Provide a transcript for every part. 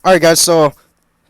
All right, guys. So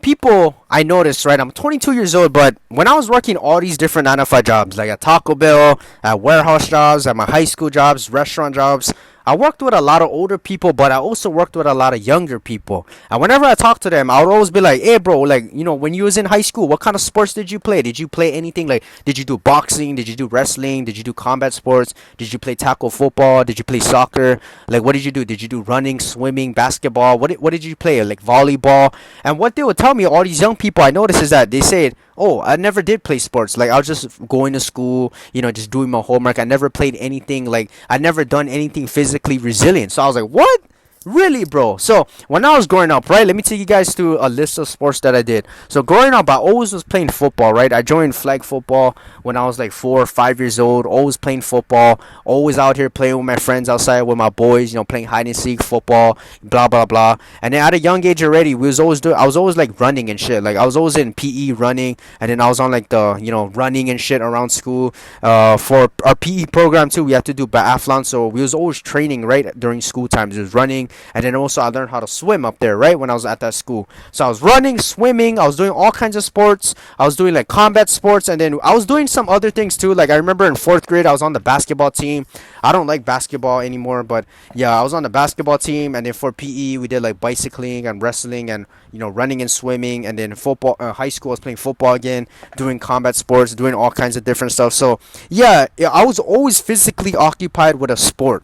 people, I noticed, right? I'm 22 years old, but when I was working all these different 9 to 5 jobs, like at Taco Bell, at warehouse jobs, at my high school jobs, restaurant jobs, I worked with a lot of older people, but I also worked with a lot of younger people. And whenever I talk to them, I would always be like, "Hey, bro, like, when you was in high school, what kind of sports did you play? Did you play anything? Like, did you do boxing? Did you do wrestling? Did you do combat sports? Did you play tackle football? Did you play soccer? Like, what did you do? Did you do running, swimming, basketball? What did you play? Like volleyball?" And what they would tell me, all these young people I noticed, is that they said, "Oh, I never did play sports. Like, I was just going to school, just doing my homework. I never played anything. Like, I never done anything physically resilient." So I was like, "What? Really, bro?" So when I was growing up, right, let me take you guys through a list of sports that I did. So growing up, I always was playing football, right? I joined flag football when I was like 4 or 5 years old. Always playing football. Always out here playing with my friends outside with my boys. Playing hide and seek football, blah blah blah. And then at a young age already, I was always like running and shit. Like I was always in PE running, and then I was on like the running and shit around school. For our PE program too, we had to do biathlon, so we was always training right during school times. It was running. And then also I learned how to swim up there, right, when I was at that school. So I was running, swimming, I was doing all kinds of sports. I was doing like combat sports, and then I was doing some other things too. Like I remember in 4th grade I was on the basketball team. I don't like basketball anymore, but yeah, I was on the basketball team. And then for PE we did like bicycling and wrestling and running and swimming. And then football, high school I was playing football again, doing combat sports, doing all kinds of different stuff. So yeah, I was always physically occupied with a sport.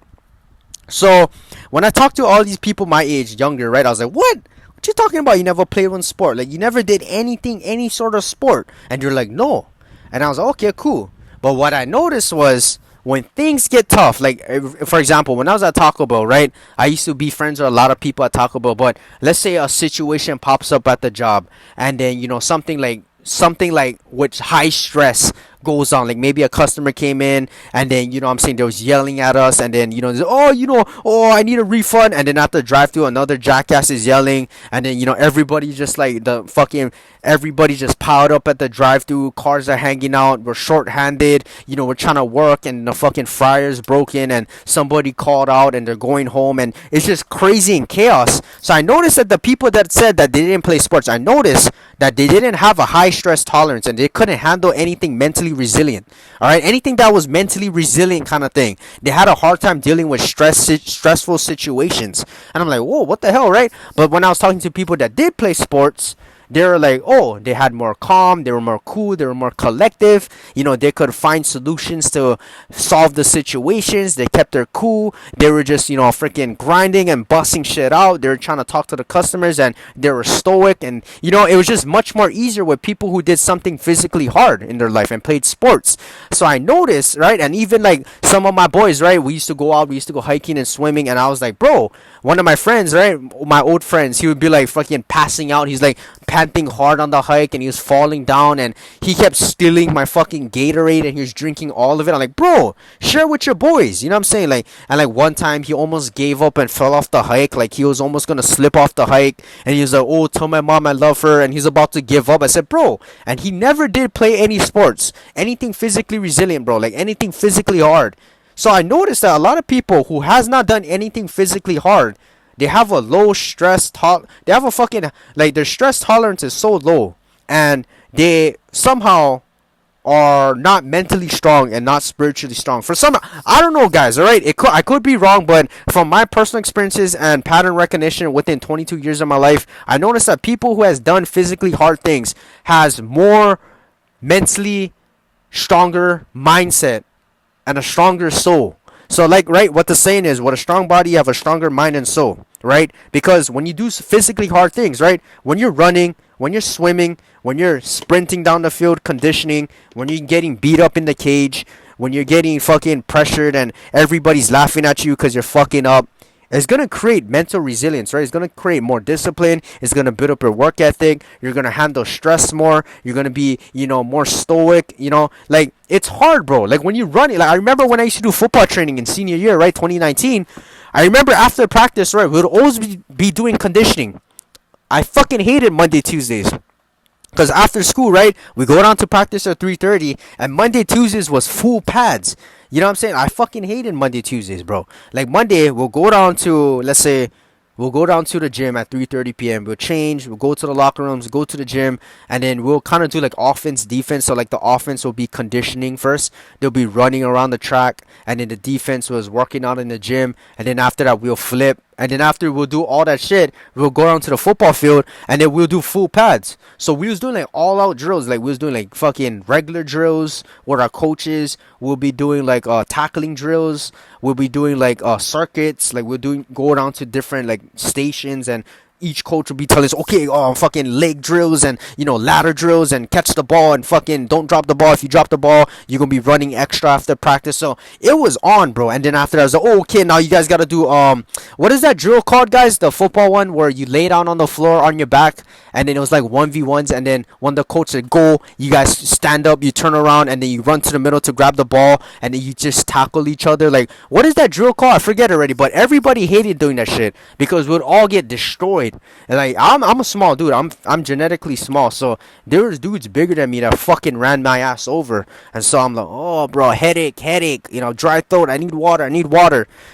So when I talk to all these people my age, younger, right, I was like, what you talking about? You never played one sport? Like, you never did anything, any sort of sport? And you're like, no. And I was like, okay, cool. But what I noticed was, when things get tough, like for example, when I was at Taco Bell, right, I used to be friends with a lot of people at Taco Bell. But let's say a situation pops up at the job, and then something like with high stress goes on. Like maybe a customer came in, and then I'm saying, they was yelling at us, and then oh, I need a refund. And then at the drive thru, another jackass is yelling, and then everybody just like the fucking everybody just piled up at the drive thru. Cars are hanging out, we're short-handed, we're trying to work, and the fucking fryer's broken, and somebody called out, and they're going home, and it's just crazy and chaos. So I noticed that the people that said that they didn't play sports, I noticed that they didn't have a high stress tolerance, and they couldn't handle anything mentally resilient. All right, anything that was mentally resilient kind of thing, they had a hard time dealing with stressful situations. And I'm like, whoa, what the hell, right? But when I was talking to people that did play sports, they were like, oh, they had more calm, they were more cool, they were more collective. They could find solutions to solve the situations. They kept their cool. They were just freaking grinding and busting shit out. They were trying to talk to the customers, and they were stoic. And it was just much more easier with people who did something physically hard in their life and played sports. So I noticed, right, and even like some of my boys, right, we used to go out, we used to go hiking and swimming. And I was like, bro, one of my friends, right, my old friends, he would be like fucking passing out. He's like panting hard on the hike, and he was falling down, and he kept stealing my fucking Gatorade, and he was drinking all of it. I'm like, bro, share with your boys, you know what I'm saying? Like, and like one time he almost gave up and fell off the hike. Like he was almost gonna slip off the hike, and he was like, oh, tell my mom I love her, and he's about to give up. I said, bro, and he never did play any sports, anything physically resilient, bro, like anything physically hard. So I noticed that a lot of people who has not done anything physically hard, they have a low stress they have a fucking, like, their stress tolerance is so low, and they somehow are not mentally strong and not spiritually strong. For some, I don't know, guys, all right, I could be wrong, but from my personal experiences and pattern recognition within 22 years of my life, I noticed that people who has done physically hard things has more mentally stronger mindset and a stronger soul. So, like, right, what the saying is, with a strong body, you have a stronger mind and soul, right? Because when you do physically hard things, right, when you're running, when you're swimming, when you're sprinting down the field, conditioning, when you're getting beat up in the cage, when you're getting fucking pressured and everybody's laughing at you because you're fucking up, it's going to create mental resilience, right? It's going to create more discipline. It's going to build up your work ethic. You're going to handle stress more. You're going to be, more stoic, like, it's hard, bro. Like, when you run, like, I remember when I used to do football training in senior year, right, 2019, I remember after practice, right, we would always be doing conditioning. I fucking hated Monday, Tuesdays. Because after school, right, we go down to practice at 3:30, and Monday, Tuesdays was full pads. You know what I'm saying? I fucking hated Monday, Tuesdays, bro. Like, Monday, we'll go down to, let's say, We'll go down to the gym at 3:30 p.m. We'll change. We'll go to the locker rooms, go to the gym, and then we'll kind of do like offense, defense. So like the offense will be conditioning first. They'll be running around the track, and then the defense was working out in the gym. And then after that, we'll flip. And then after we'll do all that shit, we'll go down to the football field, and then we'll do full pads. So we was doing like all out drills. Like we was doing like fucking regular drills with our coaches. We'll be doing like tackling drills. We'll be doing like circuits. Like we're doing go down to different like stations, and each coach will be telling us, okay, fucking leg drills and ladder drills and catch the ball and fucking don't drop the ball. If you drop the ball, you're gonna be running extra after practice. So it was on, bro. And then after that, I was like, oh, okay, now you guys gotta do what is that drill called, guys? The football one where you lay down on the floor on your back, and then it was like 1v1s, and then when the coach said go, you guys stand up, you turn around, and then you run to the middle to grab the ball, and then you just tackle each other. Like, what is that drill called? I forget already, but everybody hated doing that shit because we'd all get destroyed. And like I'm a small dude. I'm genetically small, so there was dudes bigger than me that fucking ran my ass over. And so I'm like, oh bro, headache, dry throat. I need water.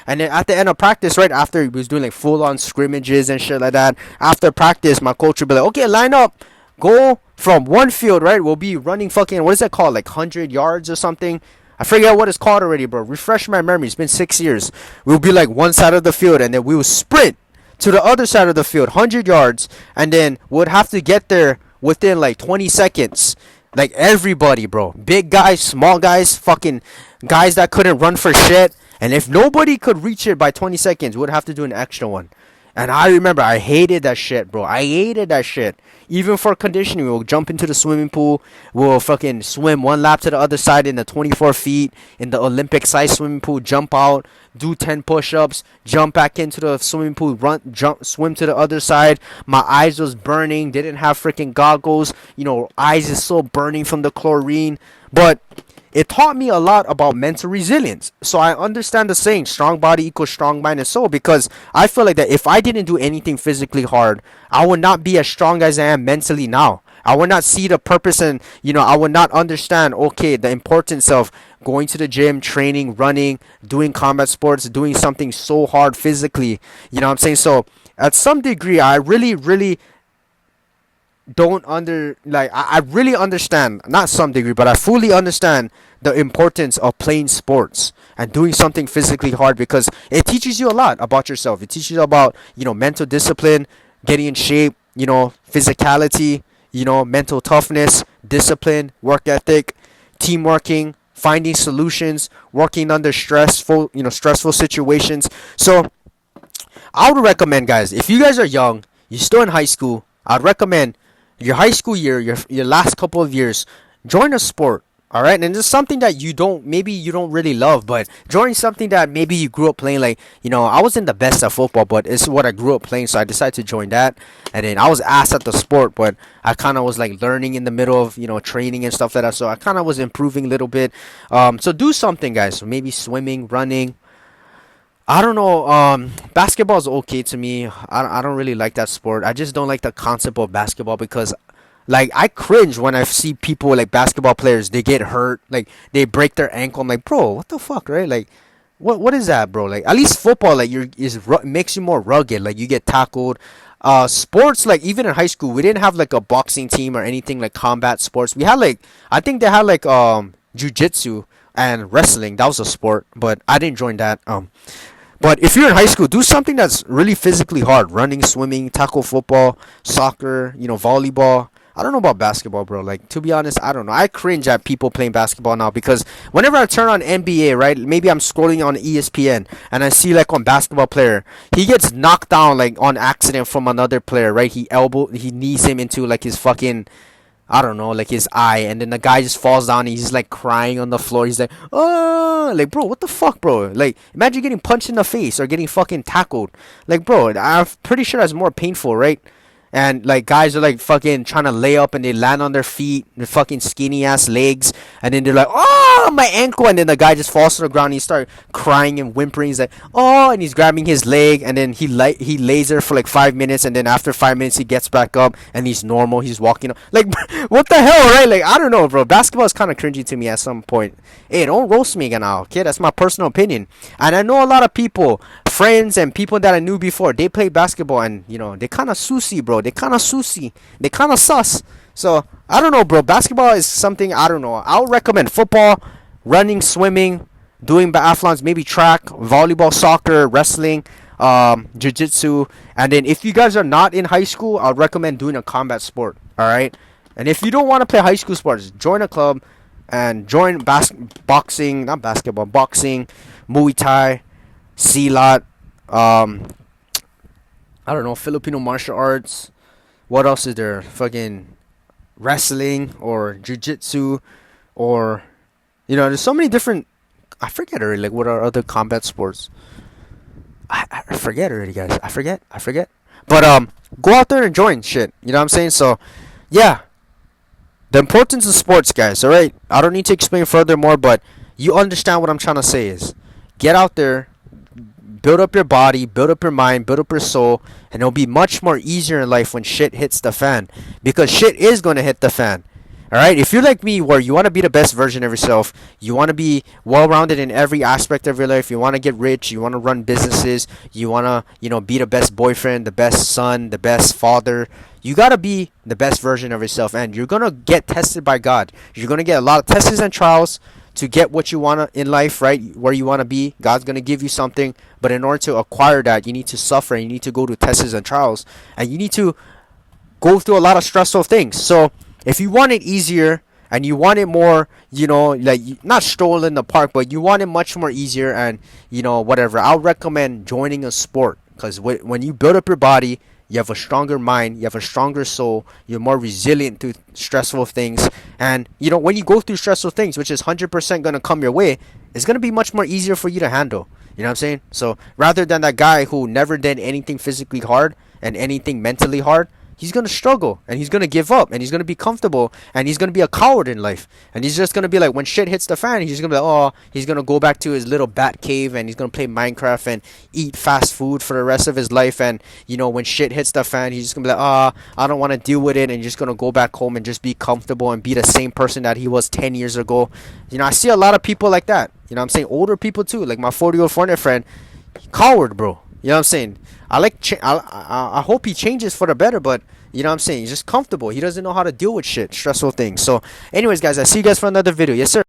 And then at the end of practice, right after he was doing like full on scrimmages and shit like that, after practice, my coach would be like, okay, line up, go from one field, right? We'll be running fucking what is that called, like 100 yards or something. I forget what it's called already, bro. Refresh my memory. It's been 6 years. We'll be like one side of the field, and then we will sprint to the other side of the field, 100 yards, and then would have to get there within like 20 seconds. Like everybody, bro. Big guys, small guys, fucking guys that couldn't run for shit. And if nobody could reach it by 20 seconds, we'd have to do an extra one. And I remember I hated that shit, bro. I hated that shit. Even for conditioning, we'll jump into the swimming pool. We'll fucking swim one lap to the other side in the 24 feet in the Olympic size swimming pool. Jump out, do 10 push-ups, jump back into the swimming pool, run, jump, swim to the other side. My eyes was burning. Didn't have freaking goggles. Eyes is so burning from the chlorine. But it taught me a lot about mental resilience. So I understand the saying, strong body equals strong mind and soul, because I feel like that if I didn't do anything physically hard, I would not be as strong as I am mentally now. I would not see the purpose, and I would not understand, okay, the importance of going to the gym, training, running, doing combat sports, doing something so hard physically. You know what I'm saying? So at some degree, I really I really understand, not some degree, but I fully understand the importance of playing sports and doing something physically hard, because it teaches you a lot about yourself. It teaches you about mental discipline, getting in shape, physicality, mental toughness, discipline, work ethic, team working, finding solutions, working under stressful situations. So I would recommend, guys, if you guys are young, you're still in high school, I'd recommend your high school year, your last couple of years, join a sport. All right, and it's something that you don't really love, but join something that maybe you grew up playing. Like, I wasn't the best at football, but it's what I grew up playing, so I decided to join that. And then I was ass at the sport, but I kind of was like learning in the middle of training and stuff like that, so I kind of was improving a little bit. So do something, guys. So maybe swimming, running. I don't know. Basketball is okay to me. I don't really like that sport. I just don't like the concept of basketball, because like I cringe when I see people like basketball players. They get hurt, like they break their ankle. I'm like, bro, what the fuck, right? Like, what is that, bro? Like, at least football, like makes you more rugged. Like, you get tackled. Sports, like even in high school, we didn't have like a boxing team or anything like combat sports. We had like, I think they had like jujitsu and wrestling. That was a sport, but I didn't join that. But if you're in high school, do something that's really physically hard. Running, swimming, tackle football, soccer, volleyball. I don't know about basketball, bro. Like, to be honest, I don't know. I cringe at people playing basketball now, because whenever I turn on NBA, right, maybe I'm scrolling on ESPN and I see like one basketball player, he gets knocked down like on accident from another player, right? He knees him into like his fucking, I don't know, like his eye, and then the guy just falls down and he's like crying on the floor. He's like, oh, like, bro, what the fuck, bro? Like, imagine getting punched in the face or getting fucking tackled. Like, bro, I'm pretty sure that's more painful, right? And like guys are like fucking trying to lay up and they land on their feet, their fucking skinny ass legs, and then they're like, oh, my ankle, and then the guy just falls to the ground and he starts crying and whimpering. He's like, oh, and he's grabbing his leg, and then he lays there for like 5 minutes, and then after 5 minutes he gets back up and he's normal. He's walking up. Like, what the hell, right? Like, I don't know, bro. Basketball is kind of cringy to me at some point. Hey, don't roast me now, okay? That's my personal opinion. And I know a lot of people friends and people that I knew before, they play basketball, and they kind of sussy, bro. They kind of sussy. They kind of sus. So I don't know, bro. Basketball is something I don't know. I would recommend football, running, swimming, doing biathlons, maybe track, volleyball, soccer, wrestling, jiu-jitsu. And then if you guys are not in high school, I'd recommend doing a combat sport. All right. And if you don't want to play high school sports, join a club and join boxing, not basketball, boxing, Muay Thai, Silat, I don't know, Filipino martial arts. What else is there? Fucking wrestling or jiu-jitsu, or there's so many different. I forget already. Like, what are other combat sports? I forget already, guys. I forget. But go out there and join shit. You know what I'm saying? So, yeah. The importance of sports, guys. All right. I don't need to explain furthermore, but you understand what I'm trying to say is, get out there, build up your body, build up your mind, build up your soul, and it'll be much more easier in life when shit hits the fan, because shit is gonna hit the fan. Alright, if you're like me, where you want to be the best version of yourself, you want to be well-rounded in every aspect of your life, you want to get rich, you want to run businesses, you want to, be the best boyfriend, the best son, the best father, you got to be the best version of yourself, and you're going to get tested by God. You're going to get a lot of tests and trials to get what you want in life, right? Where you want to be. God's going to give you something, but in order to acquire that, you need to suffer, and you need to go to tests and trials, and you need to go through a lot of stressful things. So, if you want it easier and you want it more, like not stroll in the park, but you want it much more easier and, whatever, I'll recommend joining a sport, because when you build up your body, you have a stronger mind, you have a stronger soul, you're more resilient to stressful things. And, when you go through stressful things, which is 100% going to come your way, it's going to be much more easier for you to handle. You know what I'm saying? So rather than that guy who never did anything physically hard and anything mentally hard, he's going to struggle, and he's going to give up, and he's going to be comfortable, and he's going to be a coward in life. And he's just going to be like, when shit hits the fan, he's going to be like, oh, he's going to go back to his little bat cave, and he's going to play Minecraft and eat fast food for the rest of his life. And, when shit hits the fan, he's just going to be like, I don't want to deal with it, and he's just going to go back home and just be comfortable and be the same person that he was 10 years ago. I see a lot of people like that. I'm saying older people too, like my 40-year-old foreigner friend, coward, bro. You know what I'm saying? I hope he changes for the better, but you know what I'm saying? He's just comfortable. He doesn't know how to deal with shit, stressful things. So, anyways, guys, I see you guys for another video. Yes, sir.